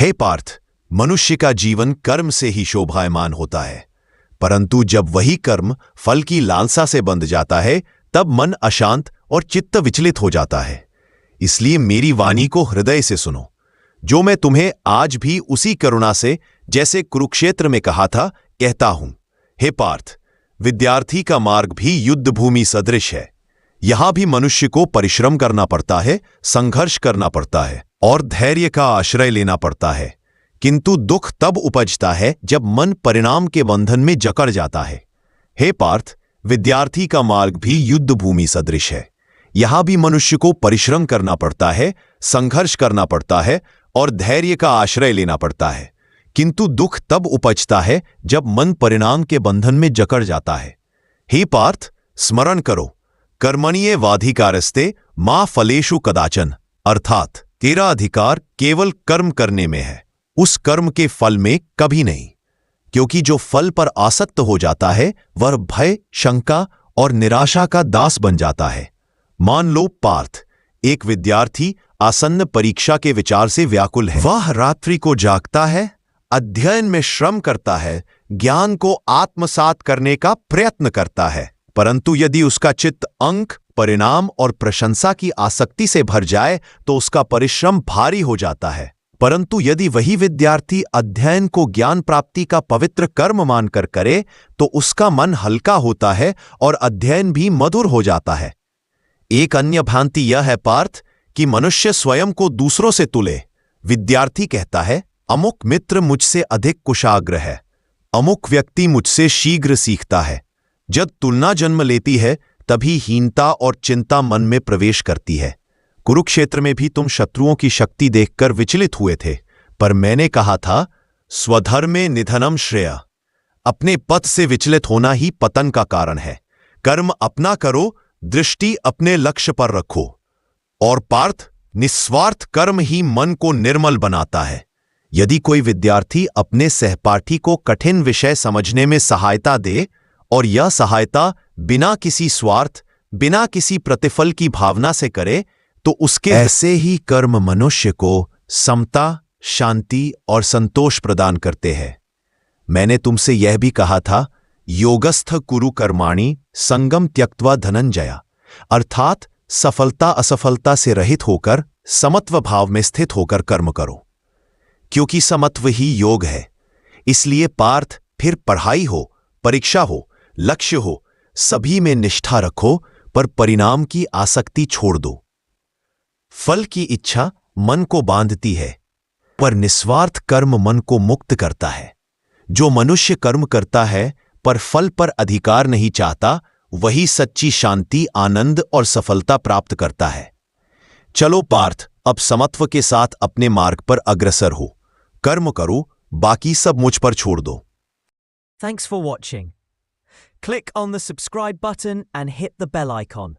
हे पार्थ, मनुष्य का जीवन कर्म से ही शोभायमान होता है, परंतु जब वही कर्म फल की लालसा से बंध जाता है तब मन अशांत और चित्त विचलित हो जाता है। इसलिए मेरी वाणी को हृदय से सुनो, जो मैं तुम्हें आज भी उसी करुणा से जैसे कुरुक्षेत्र में कहा था कहता हूं। हे पार्थ, विद्यार्थी का मार्ग भी युद्ध भूमि सदृश है। यहां भी मनुष्य को परिश्रम करना पड़ता है, संघर्ष करना पड़ता है और धैर्य का आश्रय लेना पड़ता है, किंतु दुख तब उपजता है जब मन परिणाम के बंधन में जकड़ जाता है। हे पार्थ, विद्यार्थी का मार्ग भी युद्ध भूमि सदृश है। यहां भी मनुष्य को परिश्रम करना पड़ता है, संघर्ष करना पड़ता है और धैर्य का आश्रय लेना पड़ता है, किंतु दुख तब उपजता है जब मन परिणाम के बंधन में जकड़ जाता है। हे पार्थ, स्मरण करो, कर्मण्ये वाधिकारस्ते मा फलेषु कदाचन, अर्थात तेरा अधिकार केवल कर्म करने में है, उस कर्म के फल में कभी नहीं, क्योंकि जो फल पर आसक्त हो जाता है वह भय, शंका और निराशा का दास बन जाता है। मान लो पार्थ, एक विद्यार्थी आसन्न परीक्षा के विचार से व्याकुल है। वह रात्रि को जागता है, अध्ययन में श्रम करता है, ज्ञान को आत्मसात करने का प्रयत्न करता है, परंतु यदि उसका चित्त अंक, परिणाम और प्रशंसा की आसक्ति से भर जाए तो उसका परिश्रम भारी हो जाता है। परंतु यदि वही विद्यार्थी अध्ययन को ज्ञान प्राप्ति का पवित्र कर्म मानकर करे तो उसका मन हल्का होता है और अध्ययन भी मधुर हो जाता है। एक अन्य भ्रांति यह है पार्थ कि मनुष्य स्वयं को दूसरों से तुले। विद्यार्थी कहता है, अमुक मित्र मुझसे अधिक कुशाग्र है, अमुक व्यक्ति मुझसे शीघ्र सीखता है। जब तुलना जन्म लेती है तभी हीनता और चिंता मन में प्रवेश करती है। कुरुक्षेत्र में भी तुम शत्रुओं की शक्ति देखकर विचलित हुए थे, पर मैंने कहा था, स्वधर्मे निधनम श्रेय। अपने पथ से विचलित होना ही पतन का कारण है। कर्म अपना करो, दृष्टि अपने लक्ष्य पर रखो। और पार्थ, निस्वार्थ कर्म ही मन को निर्मल बनाता है। यदि कोई विद्यार्थी अपने सहपाठी को कठिन विषय समझने में सहायता दे और यह सहायता बिना किसी स्वार्थ, बिना किसी प्रतिफल की भावना से करे, तो उसके ऐसे ही कर्म मनुष्य को समता, शांति और संतोष प्रदान करते हैं। मैंने तुमसे यह भी कहा था, योगस्थ कुरु कर्माणि संगम त्यक्त्वा धनंजया, अर्थात सफलता असफलता से रहित होकर समत्व भाव में स्थित होकर कर्म करो, क्योंकि समत्व ही योग है। इसलिए पार्थ, फिर पढ़ाई हो, परीक्षा हो, लक्ष्य हो, सभी में निष्ठा रखो, पर परिणाम की आसक्ति छोड़ दो। फल की इच्छा मन को बांधती है, पर निस्वार्थ कर्म मन को मुक्त करता है। जो मनुष्य कर्म करता है पर फल पर अधिकार नहीं चाहता, वही सच्ची शांति, आनंद और सफलता प्राप्त करता है। चलो पार्थ, अब समत्व के साथ अपने मार्ग पर अग्रसर हो। कर्म करो, बाकी सब मुझ पर छोड़ दो। Thanks for watching. Click on the subscribe button and hit the bell icon.